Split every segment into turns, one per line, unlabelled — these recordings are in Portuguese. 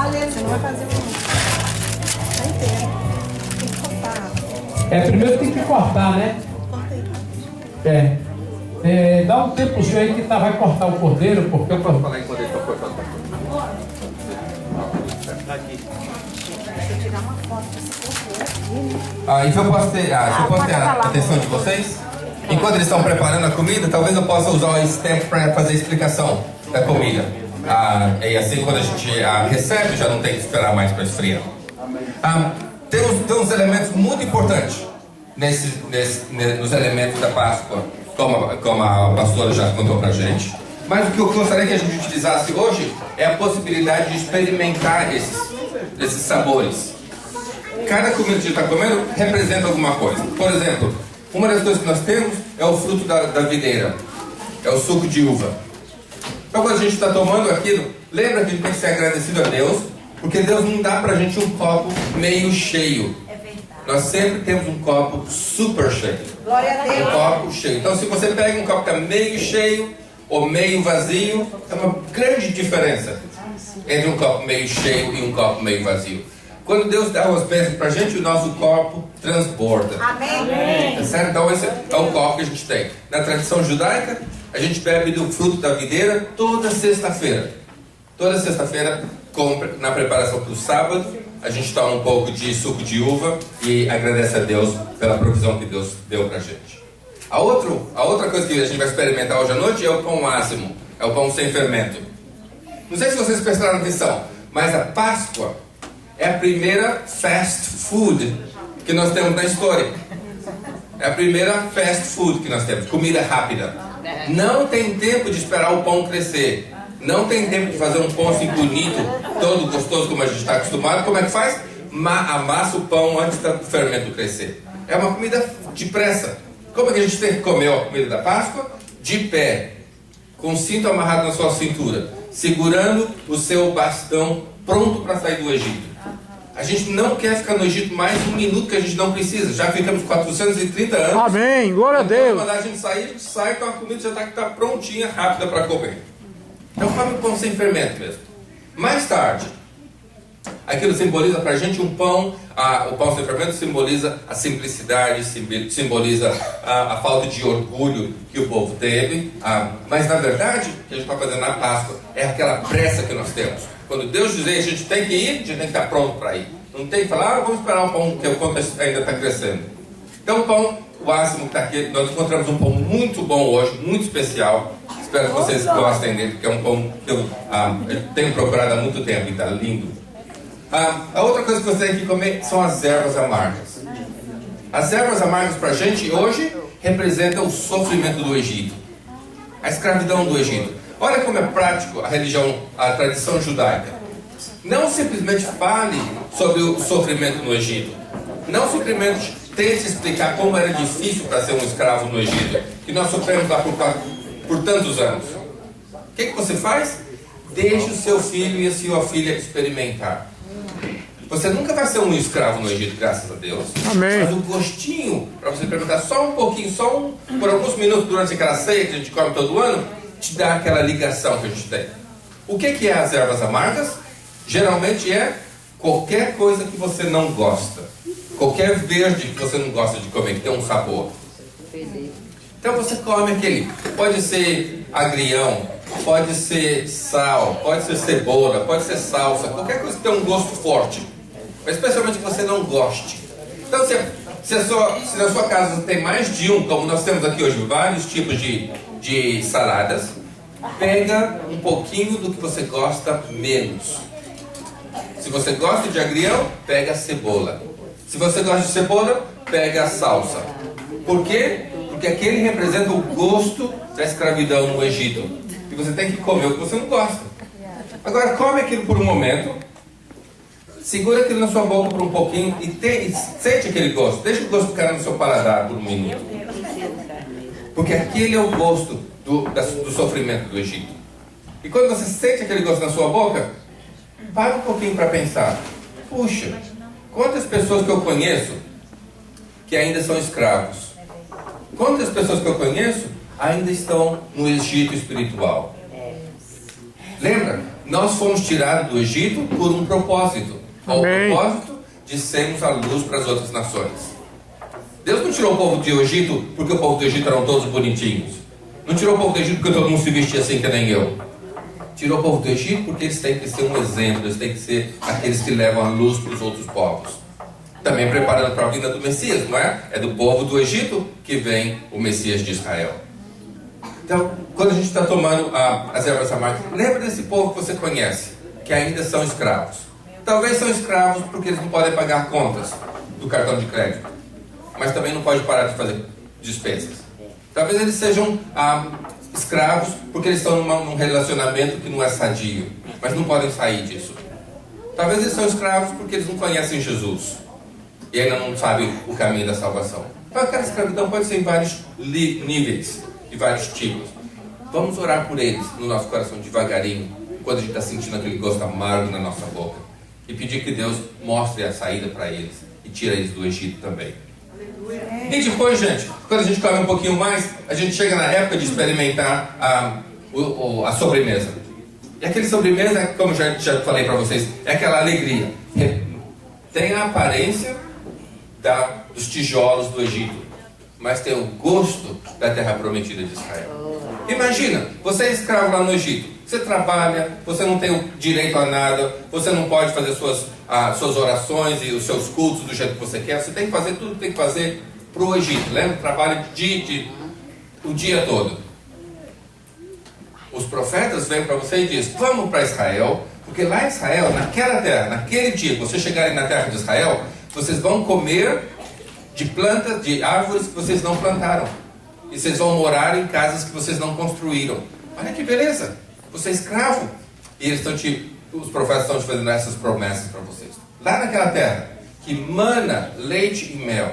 Você não vai fazer um... Tá inteiro. Tem que cortar.
Primeiro tem que cortar, né? Dá um tempo pro senhor aí que vai cortar o cordeiro, porque eu posso falar enquanto ele está cortando.
Aqui.
Deixa eu tirar uma foto desse cordeiro.
Então eu posso ter a atenção de vocês? Enquanto eles estão preparando a comida, talvez eu possa usar esse tempo para fazer a explicação da comida. E assim, quando a gente recebe, já não tem que esperar mais para esfriar. Tem uns elementos muito importantes nos elementos da Páscoa, como a pastora já contou para a gente. Mas o que eu gostaria que a gente utilizasse hoje é a possibilidade de experimentar esses sabores. Cada comida que a gente está comendo representa alguma coisa. Por exemplo, uma das coisas que nós temos é o fruto da videira, é o suco de uva. Então quando a gente está tomando aquilo, lembra que a gente tem que ser agradecido a Deus, porque Deus não dá pra gente um copo meio cheio.
É verdade.
Nós sempre temos um copo super cheio.
Glória a Deus.
Um copo cheio. Então se você pega um copo que está meio cheio ou meio vazio, é uma grande diferença entre um copo meio cheio e um copo meio vazio. Quando Deus dá umas bênçãos pra gente, o nosso copo transborda.
Amém.
É certo? Então esse é o copo que a gente tem. Na tradição judaica, a gente bebe do fruto da videira toda sexta-feira. Toda sexta-feira, na preparação para o sábado, a gente toma um pouco de suco de uva e agradece a Deus pela provisão que Deus deu pra gente. A outra coisa que a gente vai experimentar hoje à noite é o pão ácimo. É o pão sem fermento. Não sei se vocês prestaram atenção, mas a Páscoa é a primeira fast food que nós temos na história. É a primeira fast food que nós temos, comida rápida. Não tem tempo de esperar o pão crescer. Não tem tempo de fazer um pão assim bonito, todo gostoso como a gente está acostumado. Como é que faz? Amassa o pão antes do fermento crescer. É uma comida depressa. Como é que a gente tem que comer a comida da Páscoa? De pé, com o cinto amarrado na sua cintura, segurando o seu bastão pronto para sair do Egito. A gente não quer ficar no Egito mais um minuto que a gente não precisa. Já ficamos 430 anos.
Amém, glória a Deus.
Quando a gente sair, a gente sai, então a comida já está prontinha, rápida para comer. Então come o pão sem fermento mesmo. Mais tarde, aquilo simboliza para a gente um pão. O pão sem fermento simboliza a simplicidade, simboliza a falta de orgulho que o povo teve. Mas na verdade, o que a gente está fazendo na Páscoa é aquela pressa que nós temos. Quando Deus dizer que a gente tem que ir, a gente tem que estar pronto para ir. Não tem que falar, vamos esperar o pão, que o pão ainda está crescendo. Então o pão, o ácimo que está aqui, nós encontramos um pão muito bom hoje, muito especial. Espero que vocês gostem dele, porque é um pão que eu tenho procurado há muito tempo e está lindo. A outra coisa que você tem que comer são as ervas amargas. As ervas amargas para a gente hoje representam o sofrimento do Egito, a escravidão do Egito. Olha como é prático a religião, a tradição judaica. Não simplesmente fale sobre o sofrimento no Egito. Não simplesmente tente explicar como era difícil para ser um escravo no Egito, que nós sofremos lá por tantos anos. O que você faz? Deixe o seu filho e a sua filha experimentar. Você nunca vai ser um escravo no Egito, graças a Deus.
Amém.
Mas o gostinho, para você experimentar só um pouquinho, por alguns minutos durante aquela ceia que a gente come todo ano, te dá aquela ligação que a gente tem. O que é as ervas amargas? Geralmente é qualquer coisa que você não gosta. Qualquer verde que você não gosta de comer, que tem um sabor. Então você come aquele. Pode ser agrião, pode ser sal, pode ser cebola, pode ser salsa, qualquer coisa que tem um gosto forte. Mas especialmente que você não goste. Então se na sua casa tem mais de um, como nós temos aqui hoje, vários tipos de saladas, pega um pouquinho do que você gosta menos. Se você gosta de agrião, pega a cebola. Se você gosta de cebola, pega a salsa. Por quê? Porque aquele representa o gosto da escravidão no Egito. E você tem que comer o que você não gosta. Agora come aquilo por um momento, segura aquilo na sua boca por um pouquinho e sente aquele gosto. Deixa o gosto ficar no seu paladar por um minuto. Porque aquele é o gosto do sofrimento do Egito. E quando você sente aquele gosto na sua boca, para um pouquinho para pensar. Puxa, quantas pessoas que eu conheço que ainda são escravos? Quantas pessoas que eu conheço ainda estão no Egito espiritual? Lembra? Nós fomos tirados do Egito por um propósito. Qual o propósito? De sermos a luz para as outras nações. Deus não tirou o povo do Egito porque o povo do Egito eram todos bonitinhos. Não tirou o povo do Egito porque todo mundo se vestia assim que nem eu. Tirou o povo do Egito porque eles têm que ser um exemplo, eles têm que ser aqueles que levam a luz para os outros povos. Também preparando para a vinda do Messias, não é? É do povo do Egito que vem o Messias de Israel. Então, quando a gente está tomando as ervas amargas, lembra desse povo que você conhece, que ainda são escravos. Talvez são escravos porque eles não podem pagar contas do cartão de crédito, mas também não pode parar de fazer despesas. Talvez eles sejam escravos porque eles estão num relacionamento que não é sadio, mas não podem sair disso. Talvez eles são escravos porque eles não conhecem Jesus e ainda não sabem o caminho da salvação. Então aquela escravidão pode ser em vários níveis, de vários tipos. Vamos orar por eles no nosso coração devagarinho, quando a gente está sentindo aquele gosto amargo na nossa boca, e pedir que Deus mostre a saída para eles e tire eles do Egito também. E depois, gente, quando a gente come um pouquinho mais, a gente chega na época de experimentar a sobremesa. E aquele sobremesa, como já falei para vocês, é aquela alegria. Tem a aparência dos tijolos do Egito, mas tem o gosto da terra prometida de Israel. Imagina, você é escravo lá no Egito. Você trabalha, você não tem o direito a nada, você não pode fazer suas orações e os seus cultos do jeito que você quer. Você tem que fazer tudo que tem que fazer para o Egito. Lembra? Trabalha o dia todo. Os profetas vêm para você e dizem: vamos para Israel, porque lá em Israel, naquela terra, naquele dia que vocês chegarem na terra de Israel, vocês vão comer de plantas, de árvores que vocês não plantaram. E vocês vão morar em casas que vocês não construíram. Olha que beleza! Você é escravo. E os profetas estão te fazendo essas promessas para vocês. Lá naquela terra, que mana leite e mel,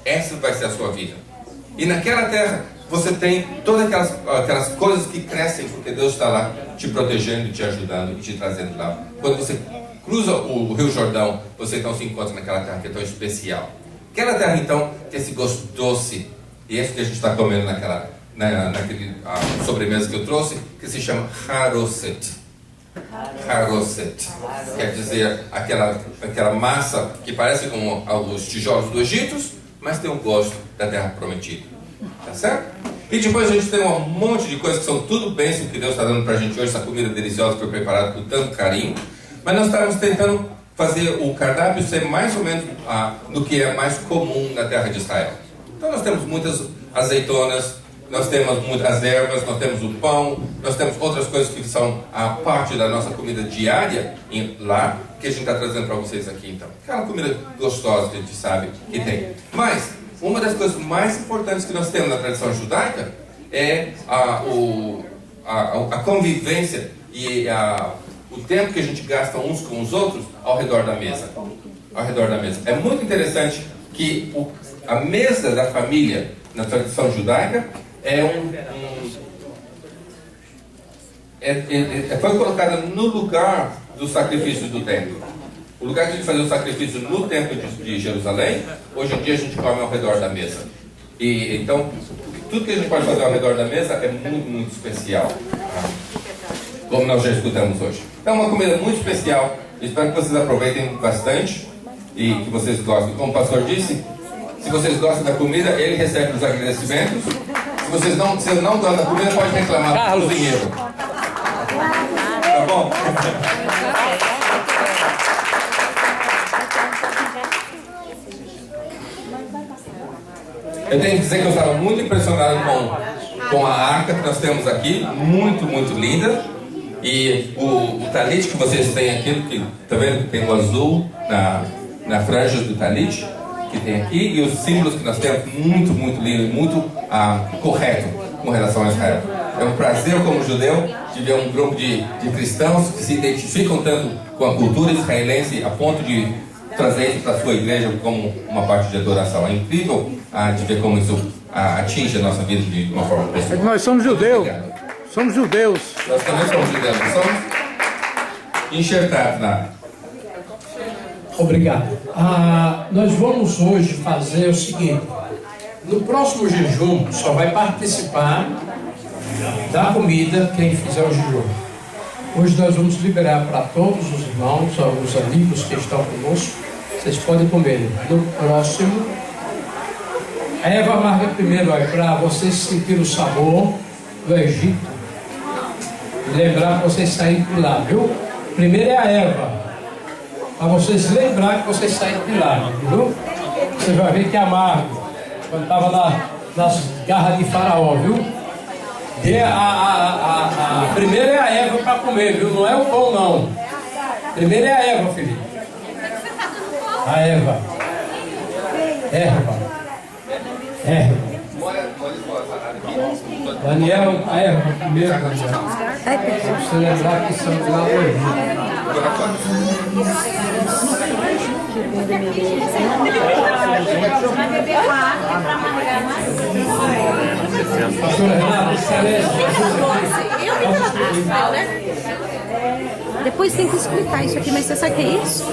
essa vai ser a sua vida. E naquela terra, você tem todas aquelas coisas que crescem, porque Deus está lá te protegendo, te ajudando e te trazendo lá. Quando você cruza o Rio Jordão, você então se encontra naquela terra que é tão especial. Aquela terra, então, tem esse gosto doce. E esse que a gente está comendo naquele sobremesa que eu trouxe, que se chama haroset. Haroset. Quer dizer, aquela massa que parece como os tijolos do Egito, mas tem o gosto da terra prometida. Tá certo? E depois a gente tem um monte de coisas que são tudo bênçãos que Deus está dando para a gente hoje. Essa comida deliciosa que foi preparada com tanto carinho. Mas nós estamos tentando fazer o cardápio ser mais ou menos do que é mais comum na terra de Israel. Então nós temos muitas azeitonas, nós temos muitas ervas, nós temos o pão, nós temos outras coisas que são a parte da nossa comida diária lá, que a gente está trazendo para vocês aqui então. Aquela comida gostosa que a gente sabe que tem. Mas uma das coisas mais importantes que nós temos na tradição judaica é a convivência e o tempo que a gente gasta uns com os outros ao redor da mesa. Ao redor da mesa. É muito interessante que a mesa da família na tradição judaica foi colocada no lugar dos sacrifícios do templo. O lugar que a gente fazia o sacrifício no templo de Jerusalém, hoje em dia a gente come ao redor da mesa. E então, tudo que a gente pode fazer ao redor da mesa é muito, muito especial, como nós já escutamos hoje. Então, uma comida muito especial. Espero que vocês aproveitem bastante e que vocês gostem. Como o pastor disse, se vocês gostam da comida, ele recebe os agradecimentos. Se vocês não gostam da comida, pode reclamar do cozinheiro. Tá bom? Eu tenho que dizer que eu estava muito impressionado com a arca que nós temos aqui. Muito, muito linda. E o talit que vocês têm aqui, que tá vendo que tem o azul na franja do talit, que tem aqui, e os símbolos que nós temos, muito, muito lindo, muito correto com relação a Israel. É um prazer, como judeu, de ver um grupo de cristãos que se identificam tanto com a cultura israelense a ponto de trazer isso para a sua igreja como uma parte de adoração. É incrível de ver como isso atinge a nossa vida de uma forma pessoal.
Nós somos judeus.
Obrigado.
Somos judeus.
Nós também somos judeus, nós somos enxertados na...
Obrigado. Nós vamos hoje fazer o seguinte: no próximo jejum só vai participar da comida quem fizer o jejum. Hoje nós vamos liberar para todos os irmãos, os amigos que estão conosco. Vocês podem comer. No próximo, a erva amarga primeiro é para vocês sentirem o sabor do Egito. E lembrar que vocês saíram de lá, viu? Primeiro é a erva. Para vocês lembrar que vocês saíram de lá, viu? Você vai ver que é amargo. Quando estava nas garras de Faraó, viu? Primeiro é a erva para comer, viu? Não é o pão, não. Primeiro é a erva, Felipe. A erva. Erva. Daniel, a erva primeiro, Daniel. Para você lembrar que são de lá do Egito. Pastora Renata,
Depois tem que explicar isso aqui, mas você sabe o que é isso?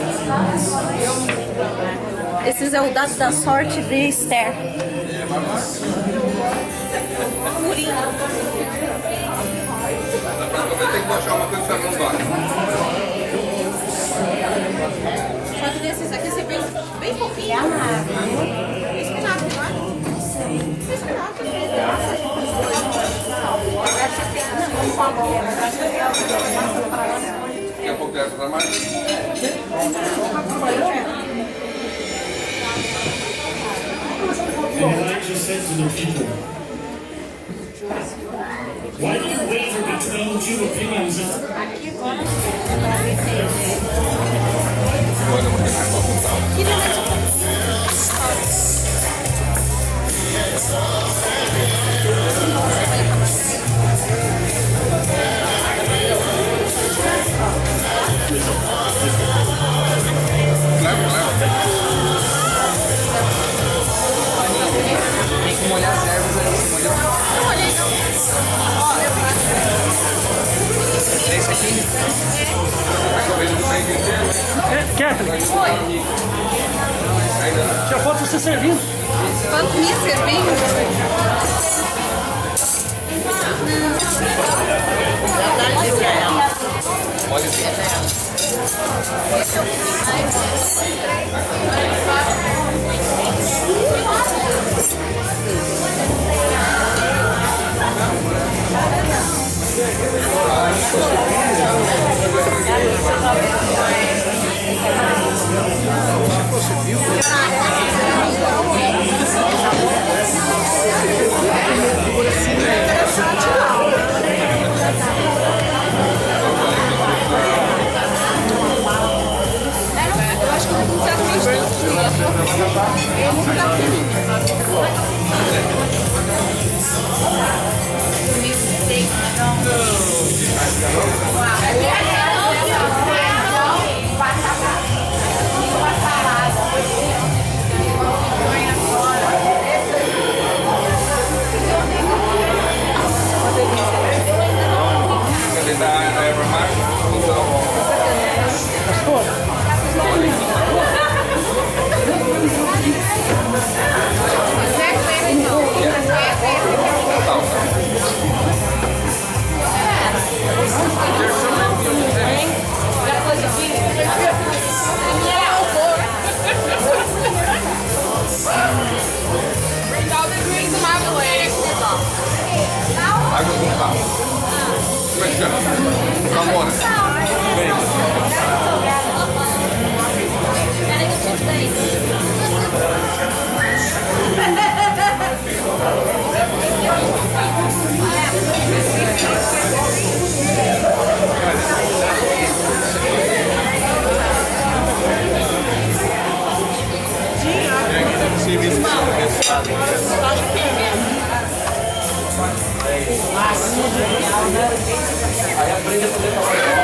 Esses é o dado da sorte de Esther. Purinho.
Tem que achar uma coisa que você não gosta.
Só que desses aqui você vê bem pouquinho. Espinafre, não é?
Daqui a pouco deve fazer mais.
And Elijah said to the people, why do you waver between two opinions?
Tem que molhar as ervas ali.
Não olhei, não.
É esse aqui?
Catherine, tinha foto de você servindo.
Quanto me servindo?
Olha assim. Água com sal. Fechando. Ramona. Vem. Aí aprende a fazer papel.